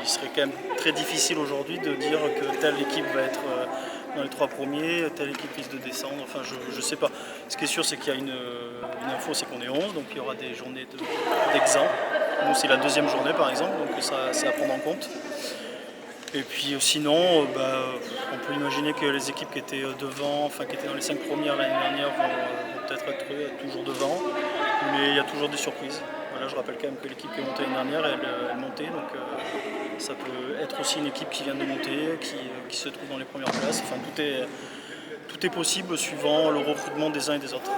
il serait quand même très difficile aujourd'hui de dire que telle équipe va être dans les 3 premiers, telle équipe risque de descendre, enfin je ne sais pas. Ce qui est sûr c'est qu'il y a une info, c'est qu'on est 11, donc il y aura des journées d'exemple. Nous c'est la 2e journée par exemple, donc ça à prendre en compte. Et puis sinon, on peut imaginer que les équipes qui étaient devant, enfin qui étaient dans les 5 premières l'année dernière vont peut-être être toujours devant, mais il y a toujours des surprises. Voilà, je rappelle quand même que l'équipe qui est montée l'année dernière, elle montait, donc ça peut être aussi une équipe qui vient de monter, qui se trouve dans les premières places. Enfin, tout est possible suivant le recrutement des uns et des autres.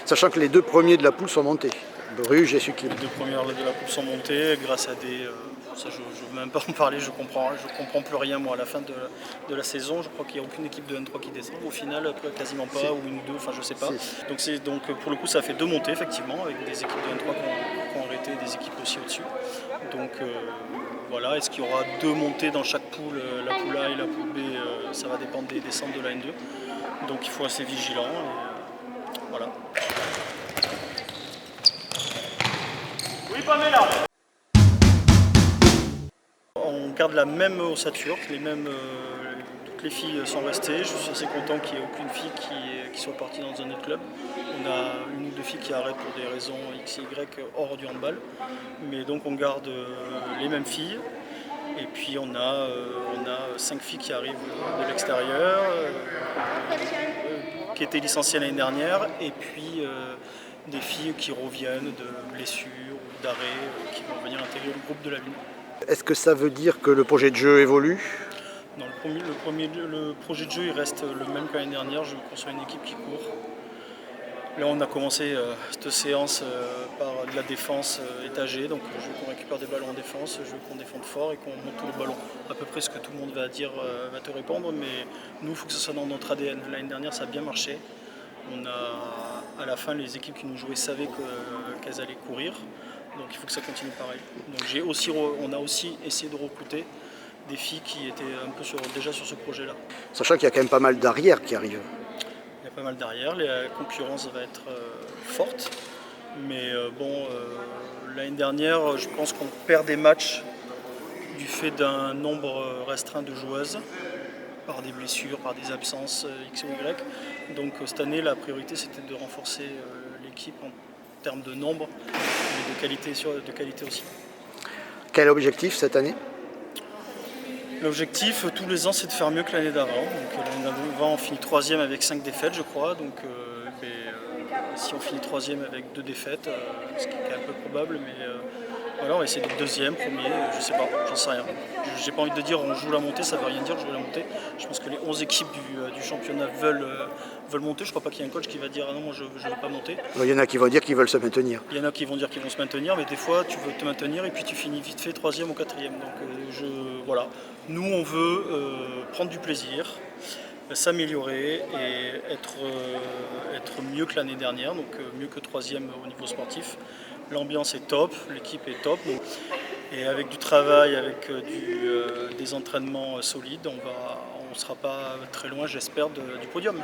Sachant que les 2 premiers de la poule sont montés, Bruges et Suquim. Les 2 premières de la poule sont montées grâce à des... ça, je ne veux même pas en parler, je comprends plus rien moi à la fin de la saison. Je crois qu'il n'y a aucune équipe de N3 qui descend. Au final, quasiment pas, ou une ou deux, enfin je sais pas. Donc pour le coup, ça fait 2 montées effectivement, avec des équipes de N3 qui ont arrêté, des équipes aussi au-dessus. Donc voilà, est-ce qu'il y aura 2 montées dans chaque poule, la poule A et la poule B, ça va dépendre des descentes de la N2. Donc il faut assez vigilant. Voilà. Oui, Pamela. On garde la même ossature, toutes les filles sont restées. Je suis assez content qu'il n'y ait aucune fille qui soit partie dans un autre club. On a 1 ou 2 filles qui arrêtent pour des raisons X, Y hors du handball. Mais donc on garde les mêmes filles. Et puis on a 5 filles qui arrivent de l'extérieur, qui étaient licenciées l'année dernière. Et puis des filles qui reviennent de blessures ou d'arrêt, qui vont venir intégrer le groupe de la ligne. Est-ce que ça veut dire que le projet de jeu évolue? Non, le projet de jeu il reste le même que l'année dernière. Je conçois une équipe qui court. Là, on a commencé cette séance par de la défense étagée. Donc, je veux qu'on récupère des ballons en défense, je veux qu'on défende fort et qu'on monte tous les ballons. À peu près ce que tout le monde va dire, va te répondre, mais nous, il faut que ce soit dans notre ADN. L'année dernière, ça a bien marché. À la fin, les équipes qui nous jouaient savaient qu'elles allaient courir. Donc il faut que ça continue pareil. Donc on a aussi essayé de recruter des filles qui étaient un peu déjà sur ce projet-là. Sachant qu'il y a quand même pas mal d'arrières qui arrivent. Il y a pas mal d'arrières, la concurrence va être forte. Mais l'année dernière, je pense qu'on perd des matchs du fait d'un nombre restreint de joueuses, par des blessures, par des absences X ou Y. Donc cette année, la priorité c'était de renforcer l'équipe en termes de nombre, mais de qualité aussi. Quel objectif cette année? L'objectif tous les ans c'est de faire mieux que l'année d'avant. L'année d'avant on finit 3e avec 5 défaites je crois. Donc si on finit 3e avec 2 défaites, ce qui est quand même peu probable, mais voilà, on va essayer d'être 2e, 1er, je sais pas, j'en sais rien. J'ai pas envie de dire on joue la montée, ça veut rien dire jouer la montée. Je pense que les 11 équipes du championnat veulent monter. Je crois pas qu'il y ait un coach qui va dire ah non moi je veux pas monter. Il y en a qui vont dire qu'ils veulent se maintenir. Il y en a qui vont dire qu'ils vont se maintenir, mais des fois tu veux te maintenir et puis tu finis vite fait 3e ou 4e. Donc voilà. Nous on veut prendre du plaisir, s'améliorer et être mieux que l'année dernière, donc mieux que 3e au niveau sportif. L'ambiance est top, l'équipe est top. Et avec du travail, avec des entraînements solides, on ne sera pas très loin, j'espère, du podium.